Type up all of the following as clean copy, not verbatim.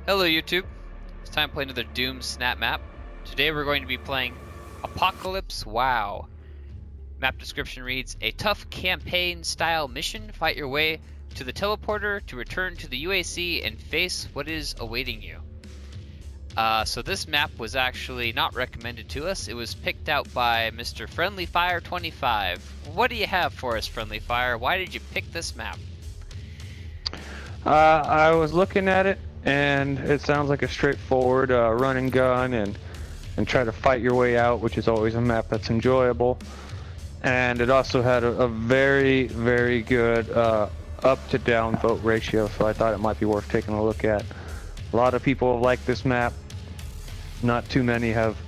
Hello YouTube, it's time to play another Doom Snapmap. Today we're going to be playing Apocalypse WoW. Map description reads, a tough campaign style mission, fight your way to the teleporter to return to the UAC and face what is awaiting you. So this map was actually not recommended to us, it was picked out by Mr. Friendly Fire 25. What do you have for us, Friendly Fire? Why did you pick this map? I was looking at it, and it sounds like a straightforward run and gun and try to fight your way out, which is always a map that's enjoyable. And it also had a very, very good up to down vote ratio, so I thought it might be worth taking a look at. A lot of people like this map. Not too many have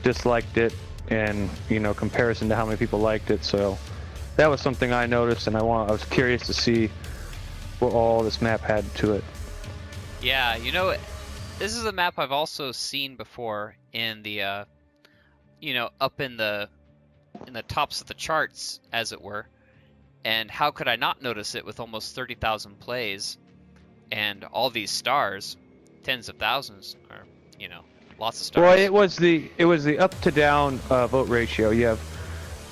disliked it in, comparison to how many people liked it. So that was something I noticed, and I was curious to see what all this map had to it. Yeah, this is a map I've also seen before in the, up in the tops of the charts, as it were. And how could I not notice it with almost 30,000 plays and all these stars, tens of thousands, or lots of stars. Well, it was the up to down vote ratio. You have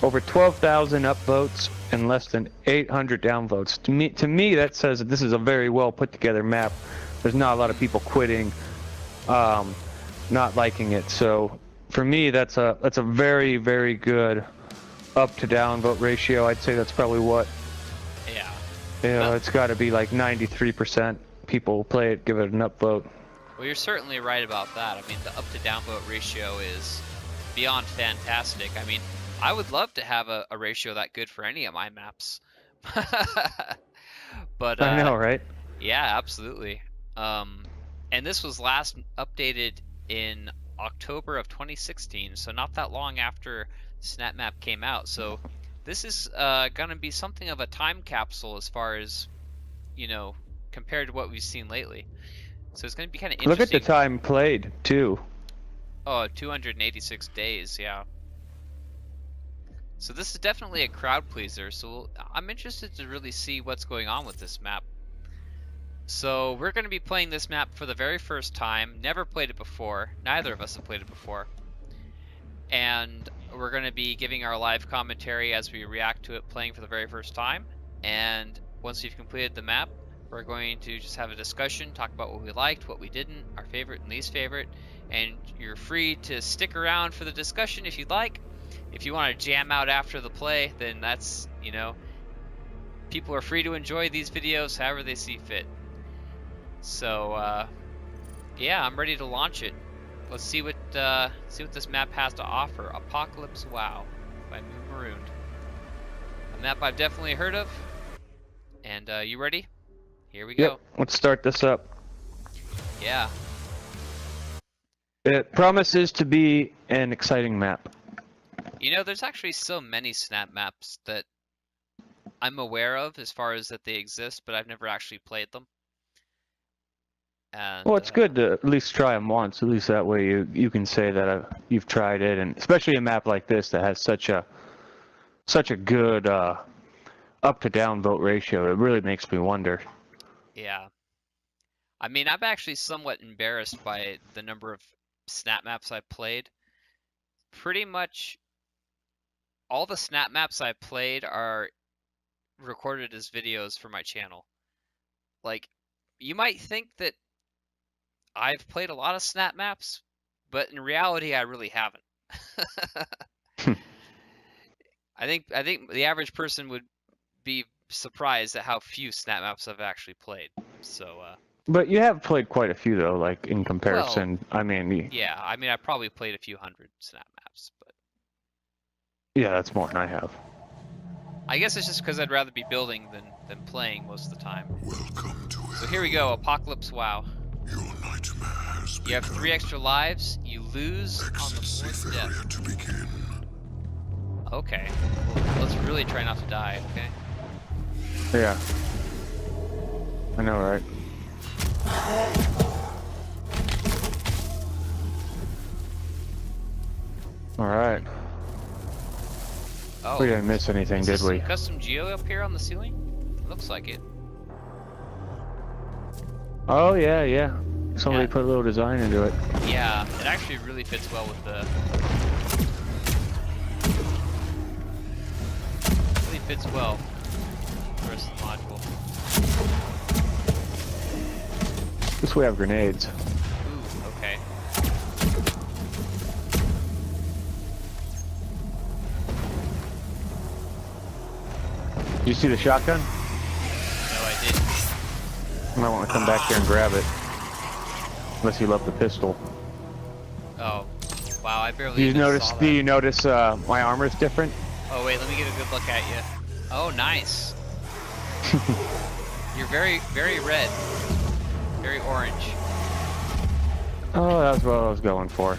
over 12,000 up votes and less than 800 down votes. To me, that says that this is a very well put together map. There's not a lot of people quitting, not liking it. So for me, that's a very, very good up to down vote ratio. I'd say that's probably what. Yeah. It's got to be like 93% people play it, give it an up vote. Well, you're certainly right about that. I mean, the up to down vote ratio is beyond fantastic. I mean, I would love to have a ratio that good for any of my maps. But I know, right? Yeah, absolutely. And this was last updated in October of 2016, so not that long after Snapmap came out. So this is gonna be something of a time capsule as far as, compared to what we've seen lately. So it's gonna be kind of interesting. Look at the time played too. Oh, 286 days, yeah. So this is definitely a crowd pleaser, so I'm interested to really see what's going on with this map. So we're going to be playing this map for the very first time. Never played it before. Neither of us have played it before. And we're going to be giving our live commentary as we react to it playing for the very first time. And once we've completed the map, we're going to just have a discussion, talk about what we liked, what we didn't, our favorite and least favorite. And you're free to stick around for the discussion if you'd like. If you want to jam out after the play, then that's, people are free to enjoy these videos however they see fit. So, yeah, I'm ready to launch it. Let's see what this map has to offer. Apocalypse WoW by Marooned. A map I've definitely heard of. And you ready? Here we go. Yep, let's start this up. Yeah. It promises to be an exciting map. There's actually so many snap maps that I'm aware of as far as that they exist, but I've never actually played them. And, well, it's good to at least try them once. At least that way you can say that you've tried it, and especially a map like this that has such a good up to down vote ratio. It really makes me wonder. Yeah. I mean, I'm actually somewhat embarrassed by the number of snap maps I've played. Pretty much all the snap maps I've played are recorded as videos for my channel. Like, you might think that I've played a lot of snap maps, but in reality I really haven't. I think the average person would be surprised at how few snap maps I've actually played. So but you have played quite a few though, like in comparison. Well, I mean, yeah, I mean I probably played a few hundred snap maps, but yeah, that's more than I have. I guess it's just because I'd rather be building than playing most of the time. Welcome to So here we go, Apocalypse WoW. Your nightmare has You have 3 extra lives. You lose on the Exit 4th safe death. area to begin. Okay. Well, let's really try not to die, okay? Yeah. I know, right? All right. Oh, We didn't miss anything, is did this we? some custom geo up here on the ceiling? Looks like it. Oh yeah, yeah. Somebody Yeah. put a little design into it. Yeah, it actually really fits well with the... Really fits well with the rest of the module. This way have grenades. Ooh, okay. Did you see the shotgun? No, I didn't. You might want to come back here and grab it. Unless you love the pistol. Oh, wow, I barely Do you even notice? saw Do that. you notice my armor's different? Oh wait, let me get a good look at you. Oh, nice. You're very, very red. Very orange. Oh, that's what I was going for.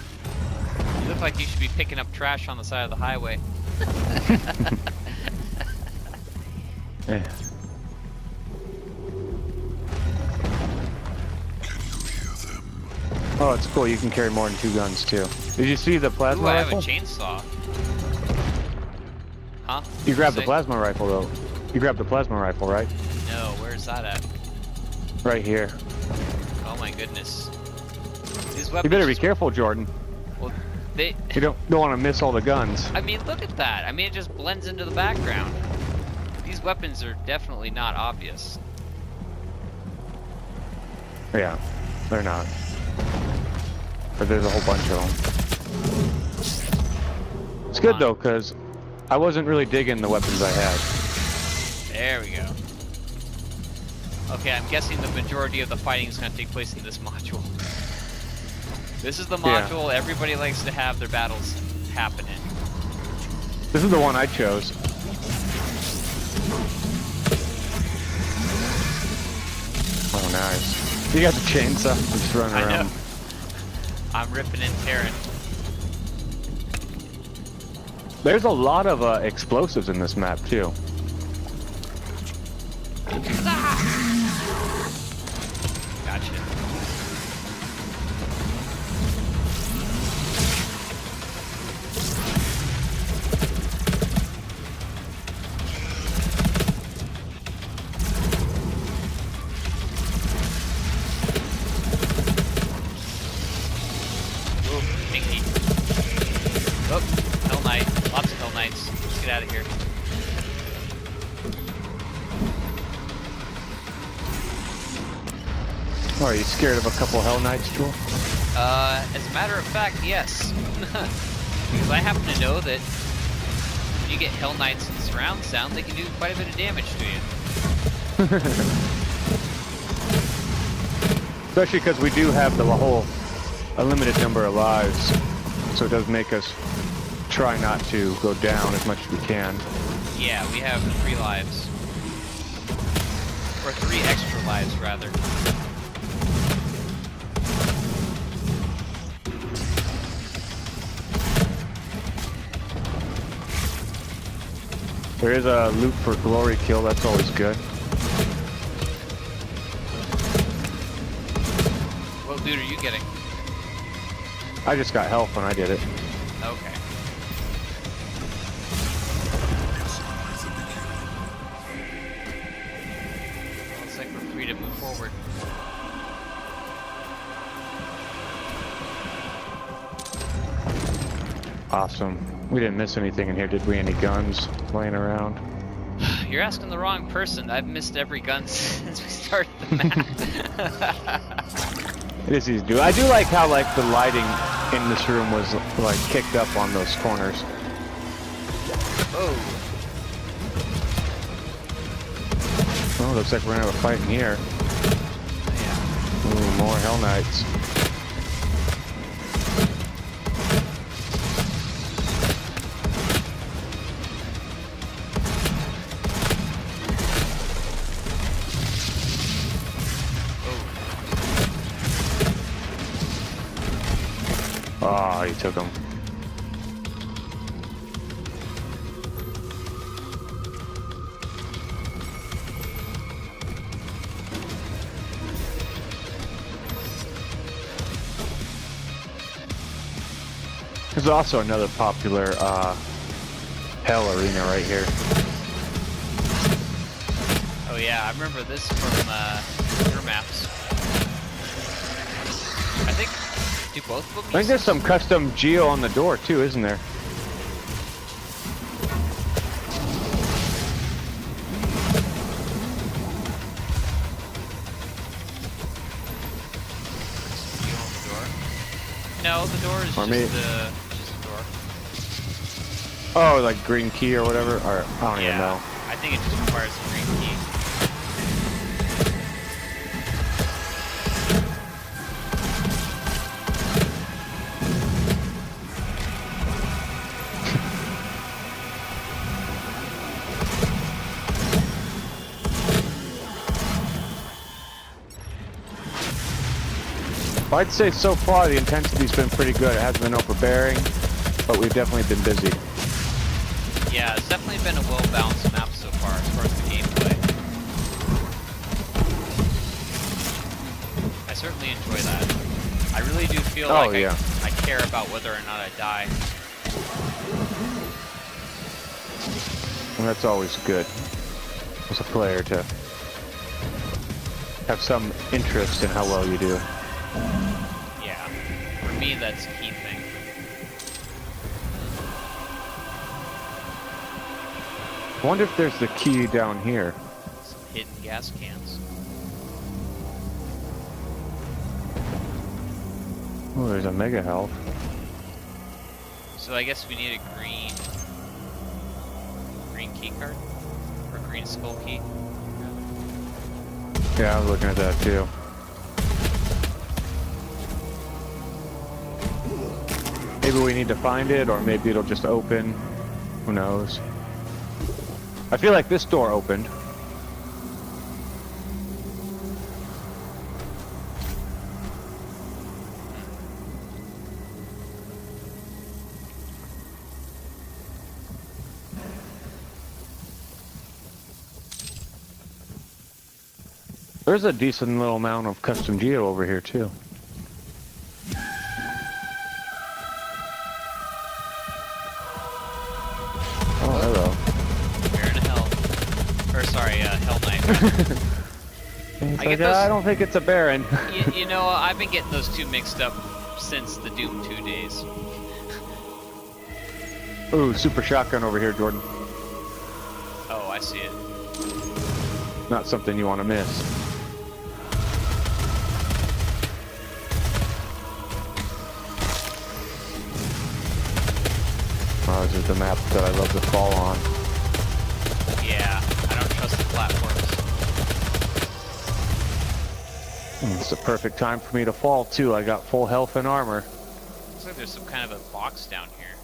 You look like you should be picking up trash on the side of the highway. Yeah. Can you hear them? Oh, it's cool. You can carry more than 2 guns too. Did you see the plasma Ooh, I have a rifle? chainsaw. Huh? You grabbed the Say? plasma rifle though. You grabbed the plasma rifle, right? No, where's that at? Right here. Oh my goodness. These You weapons better be just- careful, Jordan. Well, they... You don't want to miss all the guns. I mean, look at that. I mean, it just blends into the background. These weapons are definitely not obvious. Yeah, they're not. But there's a whole bunch of them. It's good though, because I wasn't really digging the weapons I had. There we go. Okay, I'm guessing the majority of the fighting is going to take place in this module. This is the Yeah. module everybody likes to have their battles happen in. This is the one I chose. Oh, nice. You got the chainsaw. I'm just running I around. know. I'm ripping and tearing. There's a lot of explosives in this map too. Gotcha. Ooh, pinky. Oh, Hell Knight. Lots of Hell Knights. Let's get out of here. Oh, are you scared of a couple Hell Knights, Jewel? As a matter of fact, yes. Because I happen to know that when you get Hell Knights in surround sound, they can do quite a bit of damage to you. Especially because we do have the whole a limited number of lives, so it does make us try not to go down as much as we can. Yeah, we have 3 lives. Or 3 extra lives, rather. There is a loot for glory kill, that's always good. What loot are you getting? I just got health when I did it. Okay. Looks like we're free to move forward. Awesome. We didn't miss anything in here, did we? Any guns laying around? You're asking the wrong person. I've missed every gun since we started the map. It is easy to do. I do like how the lighting in this room was like kicked up on those corners. Oh, Oh, looks like we're gonna have a fight in here. yeah. Ooh, more Hell Knights. Oh, he took him. There's also another popular hell arena right here. Oh yeah, I remember this from your maps. both of them I think there's some custom geo on the door too, isn't there? No, the door is just the door. Oh, like green key or whatever? Or, I don't even know. I think it just requires a green key. I'd say so far the intensity's been pretty good. It hasn't been overbearing, but we've definitely been busy. Yeah, it's definitely been a well-balanced map so far as far as the gameplay. I certainly enjoy that. I really do feel like I care about whether or not I die. And that's always good as a player to have some interest in how well you do. Yeah, for me that's a key thing. I wonder if there's the key down here. Some hidden gas cans. Oh, there's a mega health. So I guess we need a green key card? Or green skull key? Yeah, I was looking at that too. Maybe we need to find it, or maybe it'll just open. Who knows? I feel like this door opened. There's a decent little amount of custom geo over here too. Oh, hello. We're in hell. Or sorry, Hell Knight. I don't think it's a Baron. you know, I've been getting those two mixed up since the Doom 2 days. Ooh, super shotgun over here, Jordan. Oh, I see it. Not something you want to miss. Oh, this is the map that I love to fall on. Yeah, I don't trust the platforms. It's the perfect time for me to fall too. I got full health and armor. Looks like there's some kind of a box down here.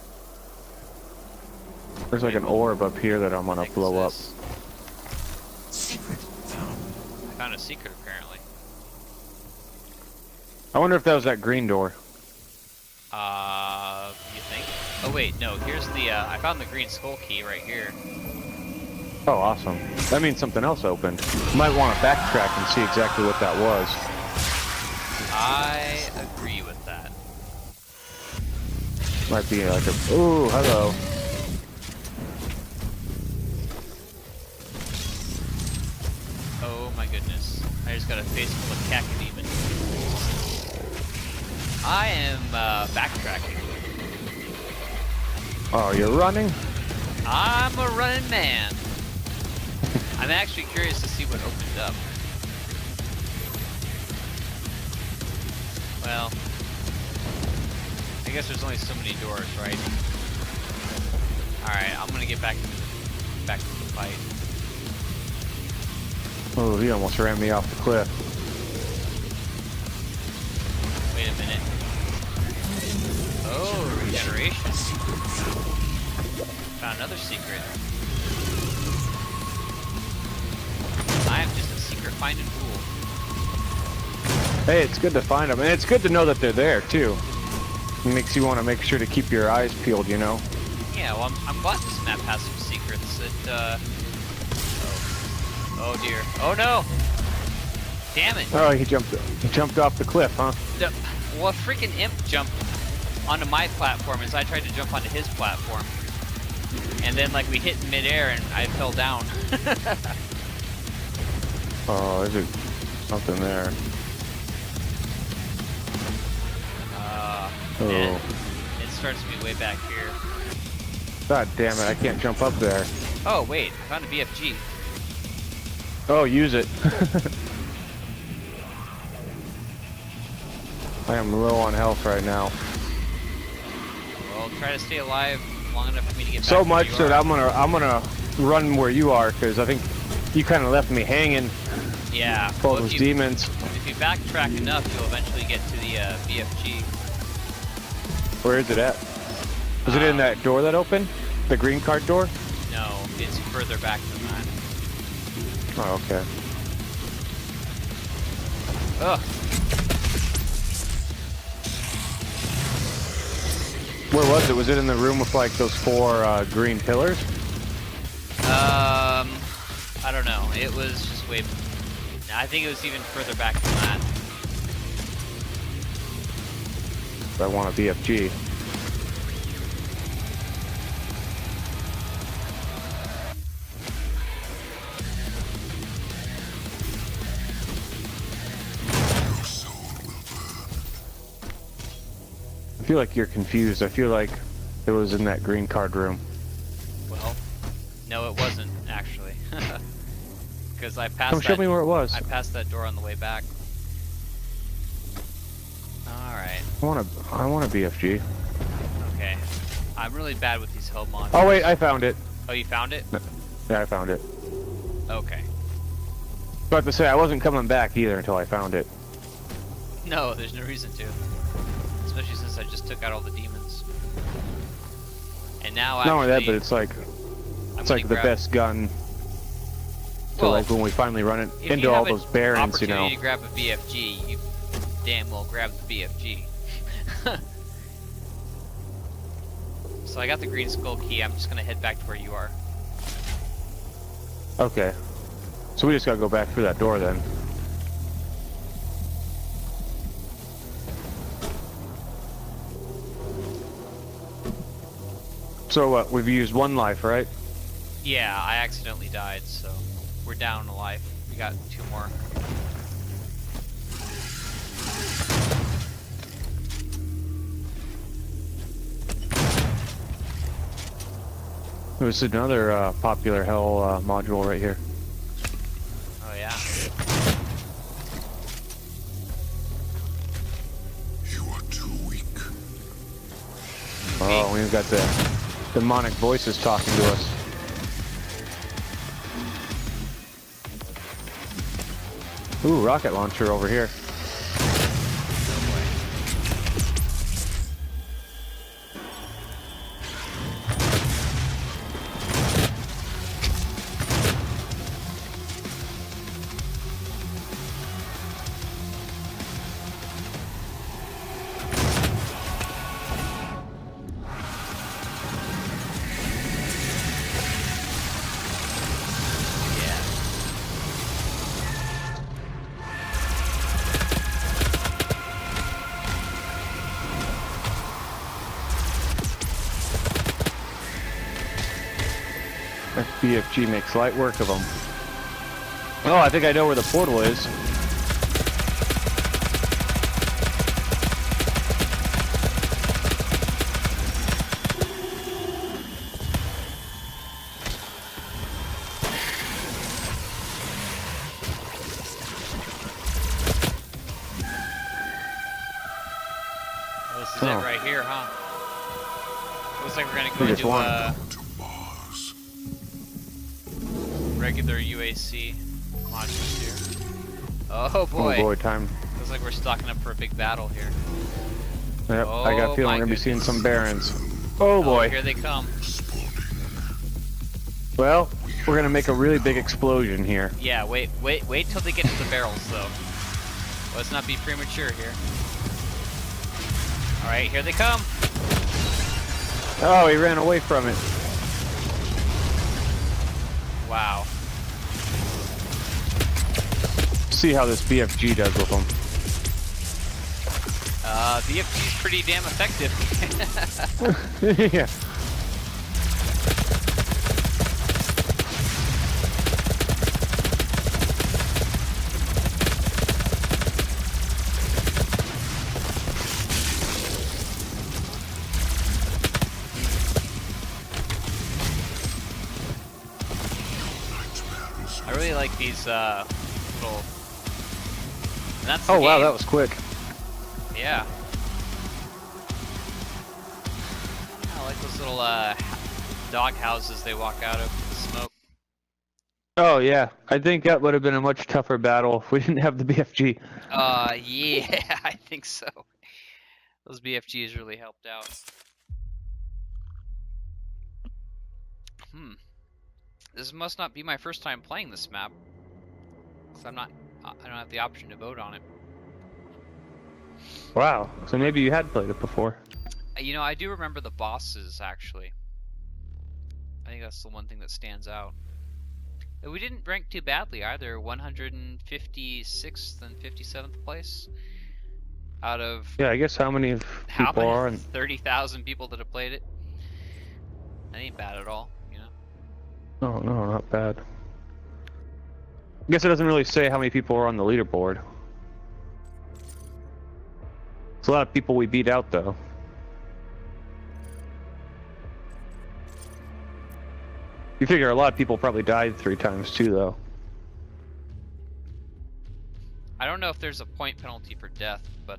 There's like an orb up here that I'm gonna blow up. Secret found. I found a secret apparently. I wonder if that was that green door. You think? Oh wait, no, here's the, I found the green skull key right here. Oh, awesome. That means something else opened. You might want to backtrack and see exactly what that was. I agree with that. Might be like a... Ooh, hello. Oh my goodness. I just got a face full of cacodemon. I am, backtracking. Oh, you're running? I'm a running man. I'm actually curious to see what opened up. Well, I guess there's only so many doors, right? Alright, I'm gonna get back to the fight. Oh, he almost ran me off the cliff. Wait a minute. Oh, regeneration. Found another secret. I am just a secret finding fool. Hey, it's good to find them, and it's good to know that they're there too. It makes you want to make sure to keep your eyes peeled, you know. Yeah, well, I'm glad this map has some secrets that, Oh dear. Oh no! Damn it! Oh, he jumped off the cliff, huh? Well, a freaking imp jumped onto my platform as I tried to jump onto his platform. And then, like, we hit in midair and I fell down. Oh, there's something there. And Oh. it starts me way back here. God damn it, I can't jump up there. Oh, wait, I found a BFG. Oh, use it. I am low on health right now. Well, try to stay alive long enough for me to get back So to where much you that are. I'm gonna run where you are, because I think you kind of left me hanging. Yeah. with all Well, those demons. if you backtrack enough, you'll eventually get to the BFG. Where is it at? Is it in that door that opened? The green card door? No, it's further back than that. Oh, okay. Ugh. Where was it? Was it in the room with like those 4 green pillars? I don't know. It was just way. I think it was even further back than that. I want a BFG. I feel like you're confused. I feel like it was in that green card room. Well, no, it wasn't actually, because I passed. Come show me where it was. I passed that door on the way back. All right. I want a BFG. Okay. I'm really bad with these hell modules. Oh wait, I found it. Oh, you found it? Yeah, I found it. Okay. But to say, I wasn't coming back either until I found it. No, there's no reason to. Especially since I just took out all the demons. And now Not only that, but it's like the best gun. So Well, like when we finally run it if into you all have those barons, you know. opportunity to grab a BFG, you damn well grab the BFG. So I got the green skull key. I'm just gonna head back to where you are. Okay. So we just gotta go back through that door then. So what? We've used 1 life, right? Yeah, I accidentally died, so we're down a life. We got 2 more. There's another popular hell module right here. Oh yeah. You are too weak. Oh, we've got the demonic voices talking to us. Ooh, rocket launcher over here. Oh boy. Yeah. That BFG makes light work of them. Oh, I think I know where the portal is. Well, this is Oh. it right here, huh? Looks like we're gonna go We just into won. To Mars. regular UAC modules here. Oh boy. Oh boy, time. Looks like we're stocking up for a big battle here. Yep, I got a Oh, feeling my we're gonna be seeing goodness. some barons. Oh boy. Here they come. Well, we're gonna make a really big explosion here. Yeah, wait till they get to the barrels though. Let's not be premature here. Alright, here they come. Oh, he ran away from it. Wow. See how this BFG does with them. BFG's pretty damn effective. Yeah. these little. And that's Oh the wow, game. that was quick. Yeah. I like those little dog houses they walk out of with the smoke. Oh yeah, I think that would have been a much tougher battle if we didn't have the BFG. Yeah, I think so. Those BFGs really helped out. This must not be my first time playing this map, because I don't have the option to vote on it. Wow, so maybe you had played it before. You know, I do remember the bosses, actually. I think that's the one thing that stands out. We didn't rank too badly either, 156th and 57th place. Out of Yeah, I guess how many people are in... 30,000 people that have played it. That ain't bad at all, you know? Oh no, not bad. I guess it doesn't really say how many people are on the leaderboard. It's a lot of people we beat out though. You figure a lot of people probably died 3 times too though. I don't know if there's a point penalty for death, but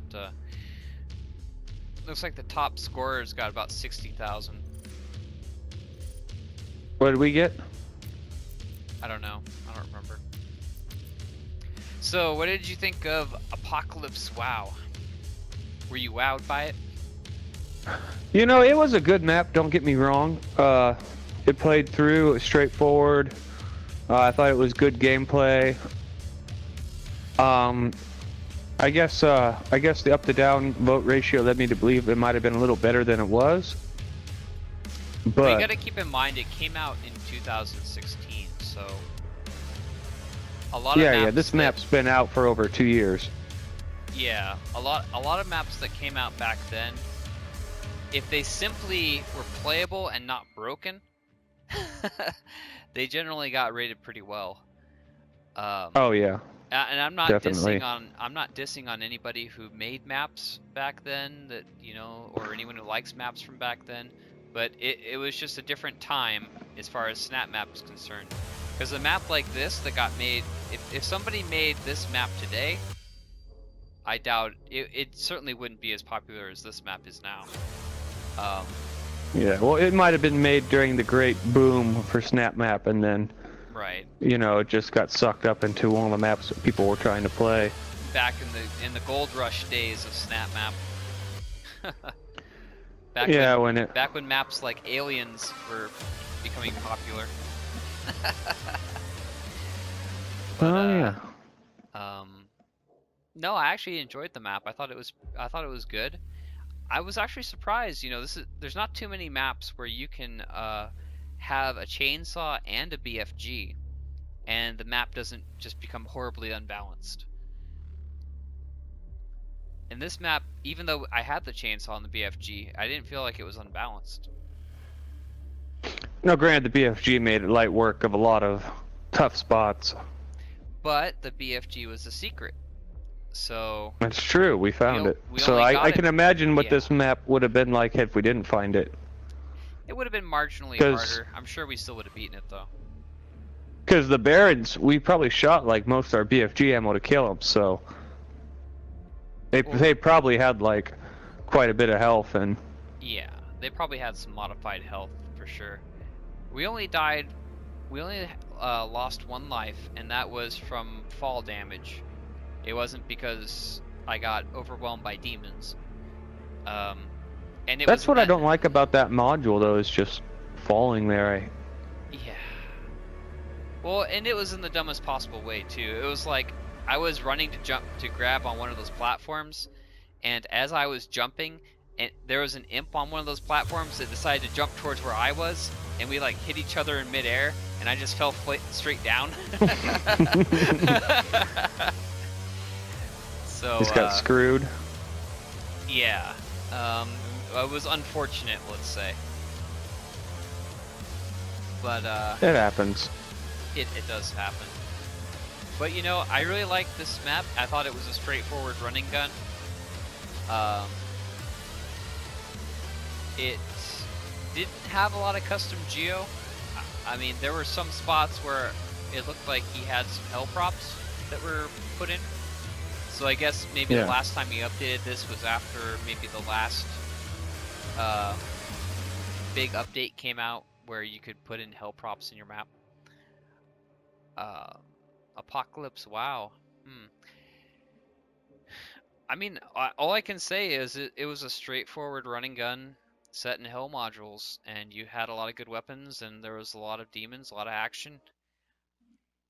looks like the top scorer's got about 60,000. What did we get? I don't know. I don't remember. So, what did you think of Apocalypse WoW? Were you wowed by it? You know, it was a good map, don't get me wrong. It played through, it was straightforward. I thought it was good gameplay. I guess the up to down vote ratio led me to believe it might have been a little better than it was. But you gotta keep in mind it came out in 2016, so a lot of maps this map's been out for over 2 years. Yeah, a lot of maps that came out back then, if they simply were playable and not broken, they generally got rated pretty well. Oh yeah. And I'm not Definitely. dissing on anybody who made maps back then, that, you know, or anyone who likes maps from back then, but it was just a different time as far as Snapmap is concerned. Because a map like this that got made, if somebody made this map today, I doubt it certainly wouldn't be as popular as this map is now. Yeah, well, it might have been made during the great boom for Snapmap, and then, right, you know, it just got sucked up into one of the maps that people were trying to play. back in the gold rush days of Snapmap. Back when maps like Aliens were becoming popular. Yeah. No, I actually enjoyed the map. I thought it was good. I was actually surprised. You know, there's not too many maps where you can have a chainsaw and a BFG, and the map doesn't just become horribly unbalanced. In this map, even though I had the chainsaw and the BFG, I didn't feel like it was unbalanced. No, granted, the BFG made it light work of a lot of tough spots. But the BFG was a secret. So That's true, we found it. we So only got I it- can imagine what yeah. this map would have been like if we didn't find it. It would have been marginally 'Cause- harder. I'm sure we still would have beaten it though. Because the Barons, we probably shot like most of our BFG ammo to kill them, so they probably had like quite a bit of health, and Yeah, they probably had some modified health for sure. We only lost 1 life, and that was from fall damage. It wasn't because I got overwhelmed by demons. And it that's was what I don't like about that module though, is just falling there. Yeah. Well, and it was in the dumbest possible way too. It was like I was running to grab on one of those platforms, and as I was jumping, and there was an imp on one of those platforms that decided to jump towards where I was, and we like hit each other in midair, and I just fell straight down. So Just got screwed. yeah, it was unfortunate, let's say. But It happens. it does happen. But you know, I really liked this map. I thought it was a straightforward running gun. It didn't have a lot of custom geo. I mean, there were some spots where it looked like he had some hell props that were put in. So I guess maybe the last time he updated this was after maybe the last big update came out where you could put in hell props in your map. Apocalypse, wow. I mean, all I can say is it was a straightforward running gun set in hell modules, and you had a lot of good weapons, and there was a lot of demons, a lot of action,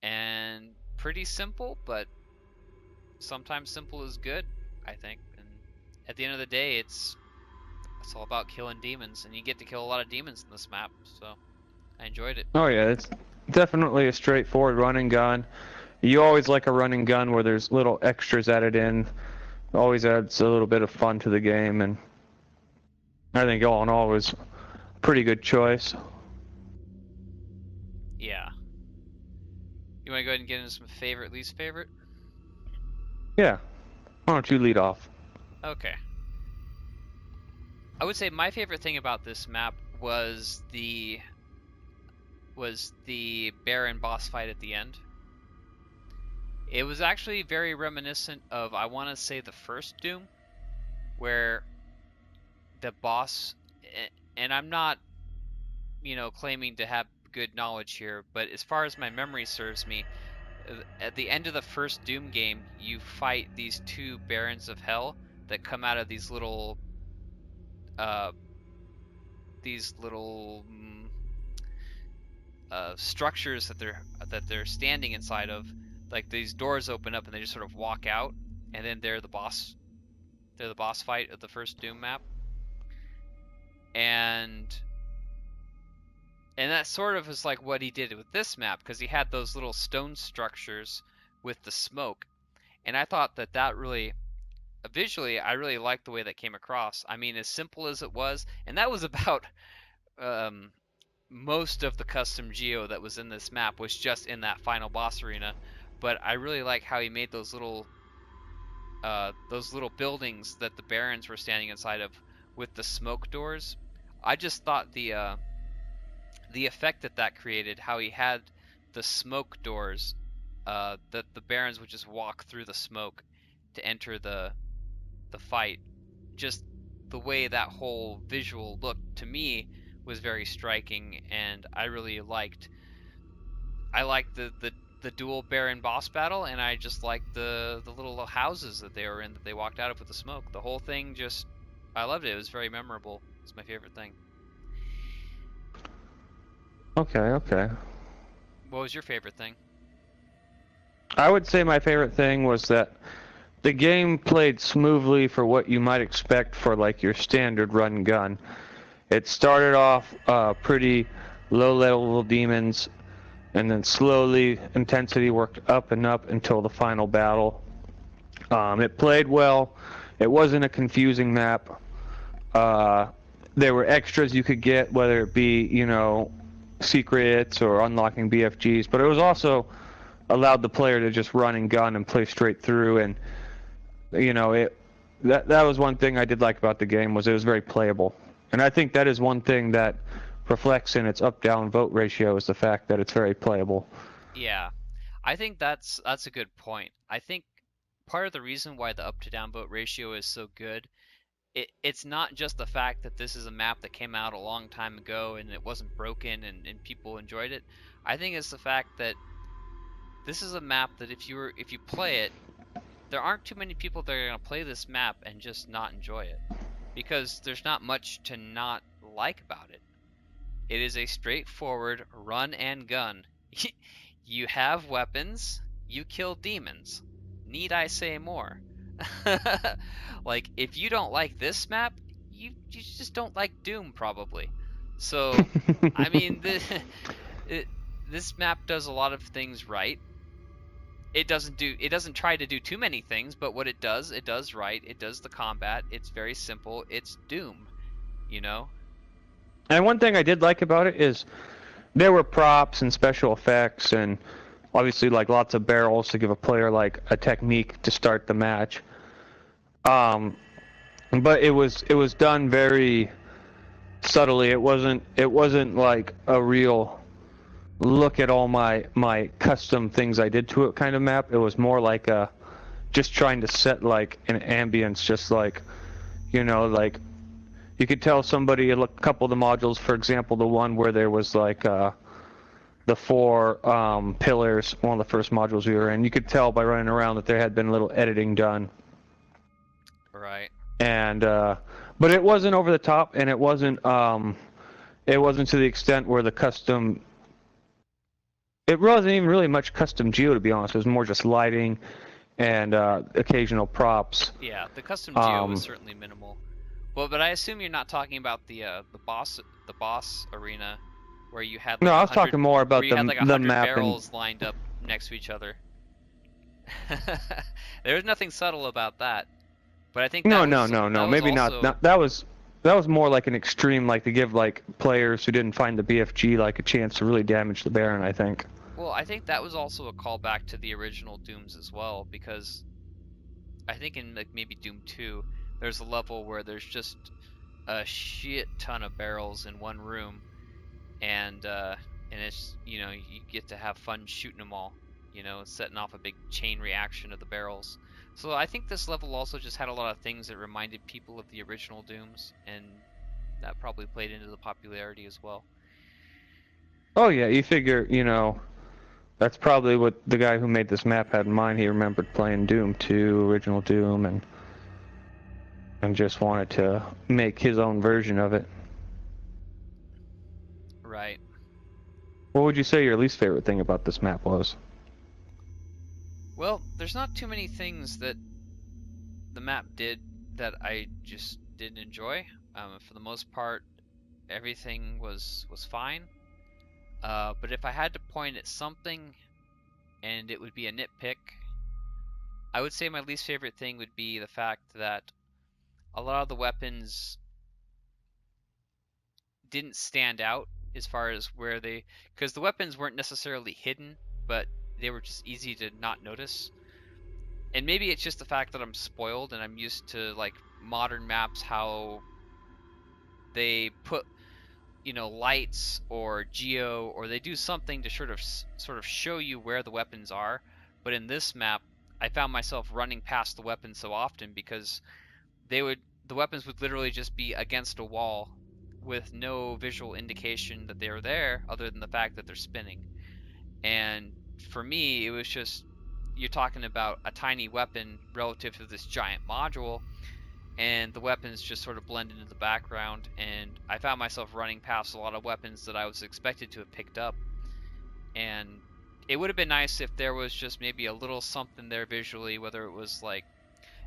and pretty simple, but sometimes simple is good, I think. And at the end of the day, it's all about killing demons, and you get to kill a lot of demons in this map, so I enjoyed it. Oh yeah, it's definitely a straightforward running gun. You always like a running gun where there's little extras added in. Always adds a little bit of fun to the game, and I think all in all it was a pretty good choice. Yeah. You want to go ahead and get into some favorite, least favorite? Yeah. Why don't you lead off? Okay. I would say my favorite thing about this map was the Baron boss fight at the end. It was actually very reminiscent of, I want to say, the first Doom, where the boss, and I'm not, claiming to have good knowledge here, but as far as my memory serves me, at the end of the first Doom game, you fight these two Barons of Hell that come out of these little structures that they're standing inside of. Like, these doors open up and they just sort of walk out, and then they're the boss fight of the first Doom map. And that sort of is like what he did with this map, because he had those little stone structures with the smoke. And I thought that really, visually, I really liked the way that came across. I mean, as simple as it was, and that was about most of the custom geo that was in this map was just in that final boss arena. But I really like how he made those little buildings that the Barons were standing inside of with the smoke doors. I just thought the effect that created, how he had the smoke doors, that the Barons would just walk through the smoke to enter the fight. Just the way that whole visual looked to me was very striking, and I really liked. I liked the dual Baron boss battle, and I just liked the little houses that they were in that they walked out of with the smoke. The whole thing just, I loved it. It was very memorable. It's my favorite thing. Okay. What was your favorite thing? I would say my favorite thing was that the game played smoothly for what you might expect for like your standard run gun. It started off pretty low level demons, and then slowly intensity worked up and up until the final battle. It played well. It wasn't a confusing map. There were extras you could get, whether it be, secrets or unlocking BFGs, but it was also allowed the player to just run and gun and play straight through. And that was one thing I did like about the game, was it was very playable. And I think that is one thing that reflects in its up-down vote ratio, is the fact that it's very playable. Yeah, I think that's a good point. I think part of the reason why the up-to-down vote ratio is so good, it's not just the fact that this is a map that came out a long time ago and it wasn't broken and people enjoyed it. I think it's the fact that this is a map that if you play it, there aren't too many people that are going to play this map and just not enjoy it, because there's not much to not like about it. It is a straightforward run and gun. You have weapons, you kill demons. Need I say more? Like, if you don't like this map, you just don't like Doom, probably. So, I mean, this map does a lot of things right. It doesn't try to do too many things, but what it does right. It does the combat. It's very simple. It's Doom, And one thing I did like about it is there were props and special effects, and obviously like lots of barrels to give a player like a technique to start the match. But it was done very subtly. It wasn't like a real look at all my custom things I did to it kind of map. It was more like a just trying to set like an ambience, just like, you know, like you could tell somebody a couple of the modules, for example, the one where there was like the four pillars, one of the first modules we were in. You could tell by running around that there had been a little editing done. Right. And but it wasn't over the top, and it wasn't to the extent where the custom. It wasn't even really much custom geo, to be honest. It was more just lighting and occasional props. Yeah, the custom geo was certainly minimal. Well, but I assume you're not talking about the boss arena where you had like No, I was talking more about where you had like 100 mapping. barrels lined up next to each other. There was nothing subtle about that. But I think No, that no. Maybe also... not. That was more like an extreme, like to give like players who didn't find the BFG like a chance to really damage the Baron, I think. Well, I think that was also a callback to the original Dooms as well, because I think in like maybe Doom 2, there's a level where there's just a shit ton of barrels in one room, and it's, you know, you get to have fun shooting them all, you know, setting off a big chain reaction of the barrels. So I think this level also just had a lot of things that reminded people of the original Dooms, and that probably played into the popularity as well. Oh yeah, you figure, you know, that's probably what the guy who made this map had in mind. He remembered playing Doom 2, original Doom, and just wanted to make his own version of it. Right. What would you say your least favorite thing about this map was? Well, there's not too many things that the map did that I just didn't enjoy. For the most part, everything was fine. But if I had to point at something, and it would be a nitpick, I would say my least favorite thing would be the fact that a lot of the weapons didn't stand out as far as where they... Because the weapons weren't necessarily hidden, but they were just easy to not notice. And maybe it's just the fact that I'm spoiled and I'm used to like modern maps, how they put, you know, lights or geo, or they do something to sort of show you where the weapons are. But in this map, I found myself running past the weapons so often because the weapons would literally just be against a wall with no visual indication that they were there other than the fact that they're spinning. And for me, it was just, you're talking about a tiny weapon relative to this giant module, and the weapons just sort of blend into the background, and I found myself running past a lot of weapons that I was expected to have picked up. And it would have been nice if there was just maybe a little something there visually, whether it was like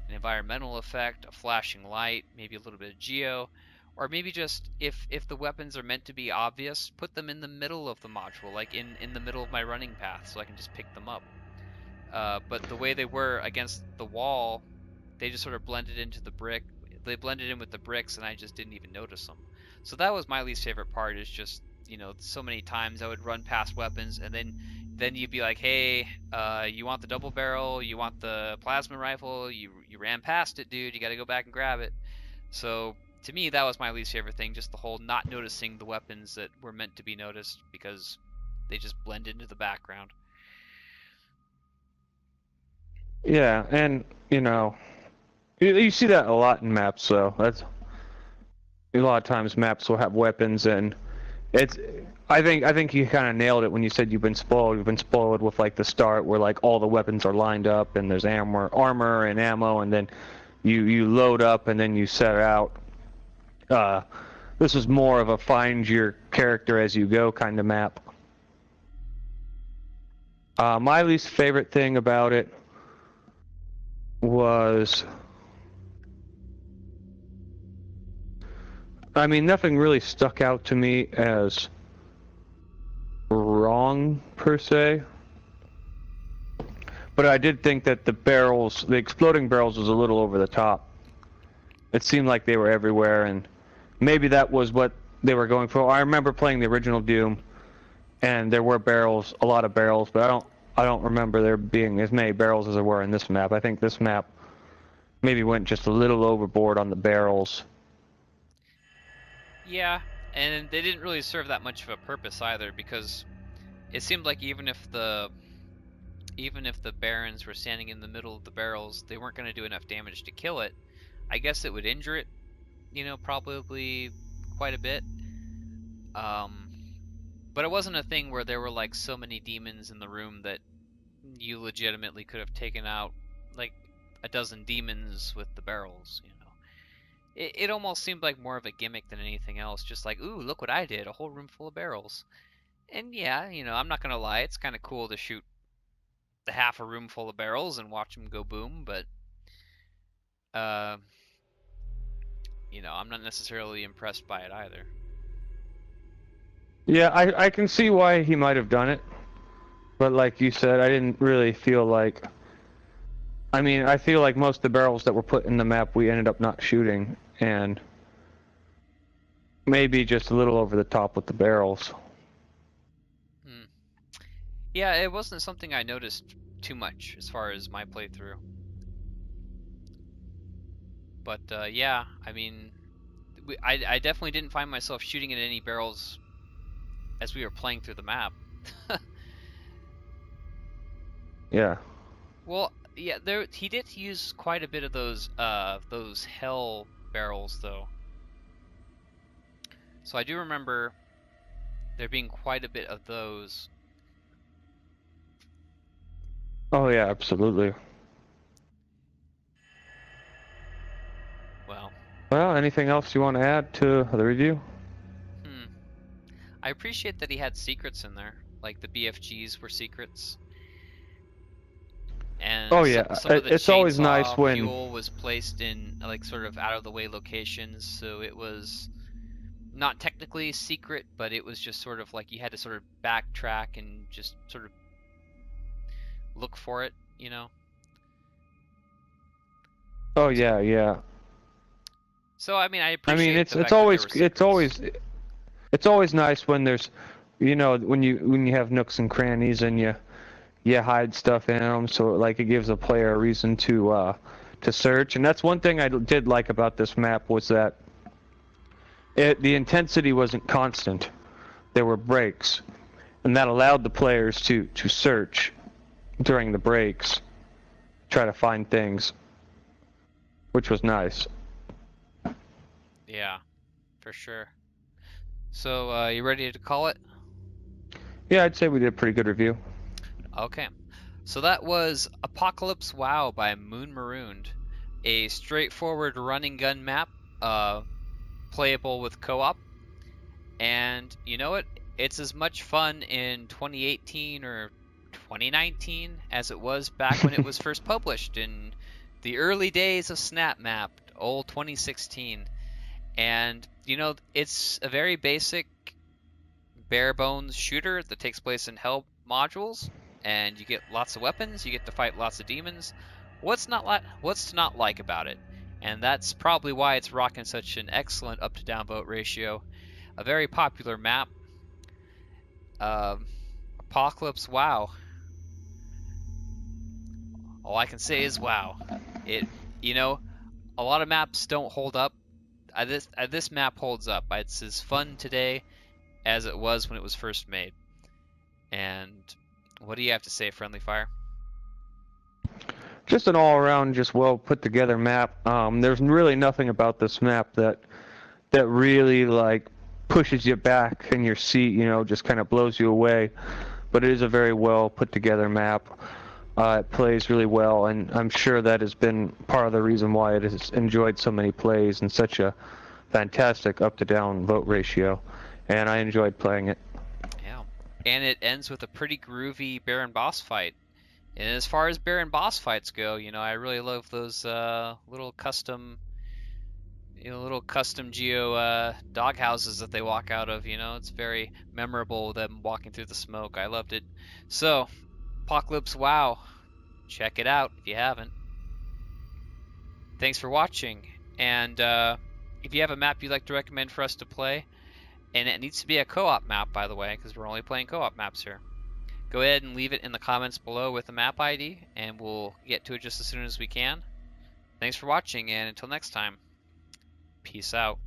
an environmental effect, a flashing light, maybe a little bit of geo, or maybe just if the weapons are meant to be obvious, put them in the middle of the module, like in the middle of my running path, so I can just pick them up. But the way they were against the wall, they just sort of blended into the brick. They blended in with the bricks, and I just didn't even notice them. So that was my least favorite part, is just, you know, so many times I would run past weapons, and then you'd be like, hey, you want the double barrel? You want the plasma rifle? You ran past it, dude. You got to go back and grab it. So to me, that was my least favorite thing, just the whole not noticing the weapons that were meant to be noticed because they just blend into the background. Yeah, and you know, you see that a lot in maps. So that's a lot of times maps will have weapons, and it's. I think you kind of nailed it when you said you've been spoiled. You've been spoiled with like the start where like all the weapons are lined up and there's armor and ammo, and then you load up and then you set out. This is more of a find your character as you go kind of map. My least favorite thing about it was, I mean, nothing really stuck out to me as wrong per se, but I did think that the exploding barrels was a little over the top. It seemed like they were everywhere, and maybe that was what they were going for. I remember playing the original Doom, and there were barrels, a lot of barrels, but I don't remember there being as many barrels as there were in this map. I think this map maybe went just a little overboard on the barrels. Yeah, and they didn't really serve that much of a purpose either, because it seemed like even if the barons were standing in the middle of the barrels, they weren't going to do enough damage to kill it. I guess it would injure it, you know, probably quite a bit. But it wasn't a thing where there were like so many demons in the room that you legitimately could have taken out like a dozen demons with the barrels, you know. It almost seemed like more of a gimmick than anything else, just like, ooh, look what I did, a whole room full of barrels. And yeah, you know, I'm not gonna lie, it's kind of cool to shoot the half a room full of barrels and watch them go boom, but uh, you know, I'm not necessarily impressed by it either. Yeah, I can see why he might have done it, but like you said, I didn't really feel like. I mean, I feel like most of the barrels that were put in the map we ended up not shooting, and maybe just a little over the top with the barrels. Yeah, it wasn't something I noticed too much as far as my playthrough. But yeah, I mean, I definitely didn't find myself shooting at any barrels as we were playing through the map. Yeah. Well, yeah, he did use quite a bit of those hell barrels though. So I do remember there being quite a bit of those. Oh yeah, absolutely. Well, anything else you want to add to the review? I appreciate that he had secrets in there, like the BFGs were secrets. And Oh yeah, some of the it's always nice chainsaw when. fuel was placed in like sort of out of the way locations, so it was not technically secret, but it was just sort of like you had to sort of backtrack and just sort of look for it, you know. Oh yeah, yeah. So I mean, I I mean, appreciate the fact that there were secrets. it's always nice when there's, you know, when you have nooks and crannies and you hide stuff in them, so like it gives a player a reason to search. And that's one thing I did like about this map was that the intensity wasn't constant. There were breaks, and that allowed the players to search during the breaks, try to find things, which was nice. Yeah, for sure. So you ready to call it? Yeah, I'd say we did a pretty good review. Okay. So that was Apocalypse WoW by Marooned, a straightforward running gun map, playable with co-op. And you know what? It's as much fun in 2018 or 2019 as it was back when it was first published in the early days of Snapmap, old 2016. And you know, it's a very basic bare bones shooter that takes place in hell modules, and you get lots of weapons, you get to fight lots of demons. What's to not like about it? And that's probably why it's rocking such an excellent up to down vote ratio. A very popular map. Apocalypse WoW. All I can say is wow. You know, a lot of maps don't hold up. This map holds up. It's as fun today as it was when it was first made. And what do you have to say, Friendly Fire? Just an all-around, just well put together map. There's really nothing about this map that really like pushes you back in your seat, you know, just kind of blows you away. But it is a very well put together map. It plays really well, and I'm sure that has been part of the reason why it has enjoyed so many plays and such a fantastic up to down vote ratio. And I enjoyed playing it. Yeah. And it ends with a pretty groovy Baron boss fight. And as far as Baron boss fights go, you know, I really love those little custom geo dog houses that they walk out of. You know, it's very memorable them walking through the smoke. I loved it. So, Apocalypse WoW, check it out if you haven't. Thanks for watching. And if you have a map you'd like to recommend for us to play, and it needs to be a co-op map, by the way, because we're only playing co-op maps here, go ahead and leave it in the comments below with the map ID, and we'll get to it just as soon as we can. Thanks for watching, and until next time, peace out.